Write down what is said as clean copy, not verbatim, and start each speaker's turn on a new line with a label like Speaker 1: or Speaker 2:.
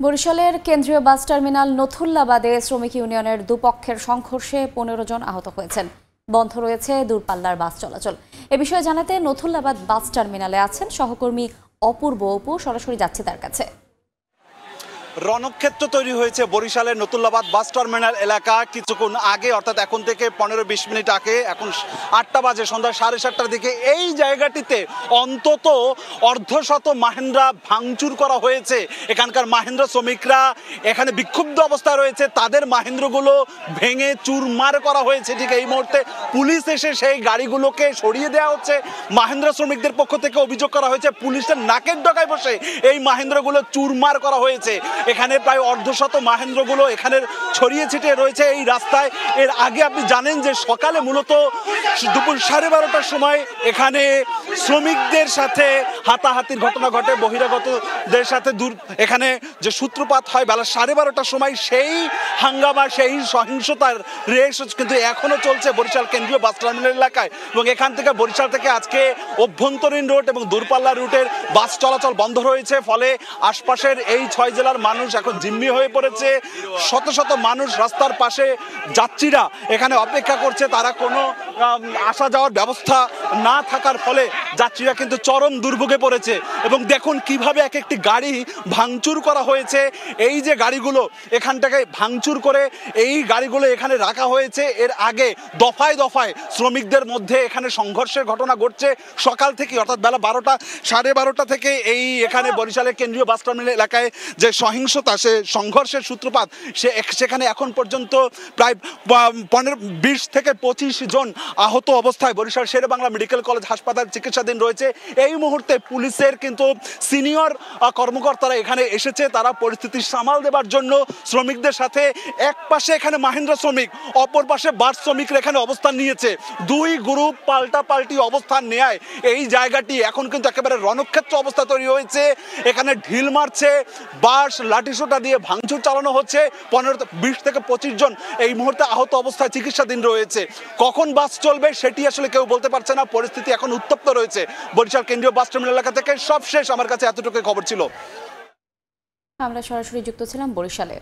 Speaker 1: বরিশালের কেন্দ্রীয় bus terminal নথুল্লাবাদে শ্রমিক ইউনিয়নের দুপক্ষের সংঘর্ষে ১৫ জন আহত হয়েছেন। বন্ধ রয়েছে দূরপাল্লার বাস চলাচল। এ বিষয়ে জানাতে নথুল্লাবাদ বাস টার্মিনালে আছেন সহকর্মী অপূর্ব। সরাসরি যাচ্ছে তার কাছে।
Speaker 2: রণক্ষেত্র তৈরি হয়েছে বরিশালের নতুল্লাবাদ বাস টার্মিনাল এলাকা। কিছুক্ষণ আগে অর্থাৎ এখন থেকে ১৫-২০ মিনিট আগে, এখন ৮টা বাজে, সন্ধ্যা ৭:৩০টার দিকে এই জায়গাটিতে অন্তত অর্ধশত মাহেন্দ্রা ভাঙচুর করা হয়েছে। এখানকার মাহেন্দ্রা শ্রমিকরা এখানে বিক্ষুব্ধ অবস্থায় রয়েছে, তাদের মাহেন্দ্রগুলো ভেঙে চুরমার করা হয়েছে। ঠিক এই মুহূর্তে পুলিশ এসে সেই গাড়িগুলোকে সরিয়ে দেওয়া হচ্ছে। মাহেন্দ্রা শ্রমিকদের পক্ষ থেকে অভিযোগ করা হয়েছে পুলিশের নাকের ডগায় বসে এই মাহেন্দ্রগুলো চুরমার করা হয়েছে। এখানে প্রায় অর্ধশত মাহেন্দ্রগুলো এখানে ছড়িয়ে ছিটিয়ে রয়েছে এই রাস্তায়। এর আগে আপনি জানেন যে সকালে মূলত দুপুর 12:30টার সময় এখানে শ্রমিকদের সাথে হাতাহাতির ঘটনা ঘটে, বহিরাগতদের সাথে এখানে যে সূত্রপাত হয় বেলা 12:30টার সময়। সেই হাঙ্গামা, সেই সহিংসতার রেশ কিন্তু এখনো চলছে বরিশাল কেন্দ্রীয় বাস টার্মিনাল এলাকায়। এবং এখান থেকে বরিশাল থেকে আজকে অভ্যন্তরীণ রুট এবং দূরপাল্লা রুটের বাস চলাচল বন্ধ রয়েছে। ফলে আশপাশের এই 6 জেলার মানুষ এখন জিম্মি হয়ে পড়েছে। শত শত মানুষ রাস্তার পাশে, যাত্রীরা এখানে অপেক্ষা করছে। তারা কোনো আসা যাওয়ার ব্যবস্থা না থাকার ফলে যাত্রীরা কিন্তু চরম দুর্ভোগে পড়েছে। এবং দেখুন কিভাবে এক একটি গাড়ি ভাঙচুর করা হয়েছে। এই যে গাড়িগুলো এখানটাকে ভাঙচুর করে এই গাড়িগুলো এখানে রাখা হয়েছে। এর আগে দফায় দফায় শ্রমিকদের মধ্যে এখানে সংঘর্ষের ঘটনা ঘটছে সকাল থেকে, অর্থাৎ বেলা 12টা, 12:30 থেকে এই এখানে বরিশালের কেন্দ্রীয় বাস টার্মিনাল এলাকায় যে সহিংসতা, সে সংঘর্ষের সূত্রপাত, সেখানে এখন পর্যন্ত প্রায় 20 থেকে 25 জন আহত অবস্থায় বরিশাল শেরেবাংলা মেডিকেল কলেজ হাসপাতাল চিকিৎসাধীন রয়েছে। এই মুহূর্তে পুলিশের কিন্তু সিনিয়র কর্মকর্তারা এখানে এসেছে। তারা পরিস্থিতি সামাল দেবার জন্য শ্রমিকদের সাথে, এক পাশে এখানে মাহেন্দ্রা শ্রমিক, অপর পাশে বাস শ্রমিকরা এখানে অবস্থান নিয়েছে। দুই গ্রুপ পাল্টাপাল্টি অবস্থান নেয় এই জায়গাটি এখন কিন্তু একেবারে রণক্ষেত্র অবস্থা তৈরি হয়েছে। এখানে ঢিল মারছে, বাস লাঠিসোঁটা দিয়ে ভাঙচুর চালানো হচ্ছে। 20 থেকে 25 জন এই মুহূর্তে আহত অবস্থায় চিকিৎসাধীন রয়েছে। কখন বাস চলবে সেটি আসলে কেউ বলতে পারছে না। পরিস্থিতি এখন উত্তপ্ত রয়েছে বরিশাল কেন্দ্রীয় বাস টার্মিনাল এলাকা থেকে। সব শেষ, আমার কাছে এতটুকু খবর ছিল।
Speaker 1: আমরা সরাসরি যুক্ত ছিলাম বরিশালে।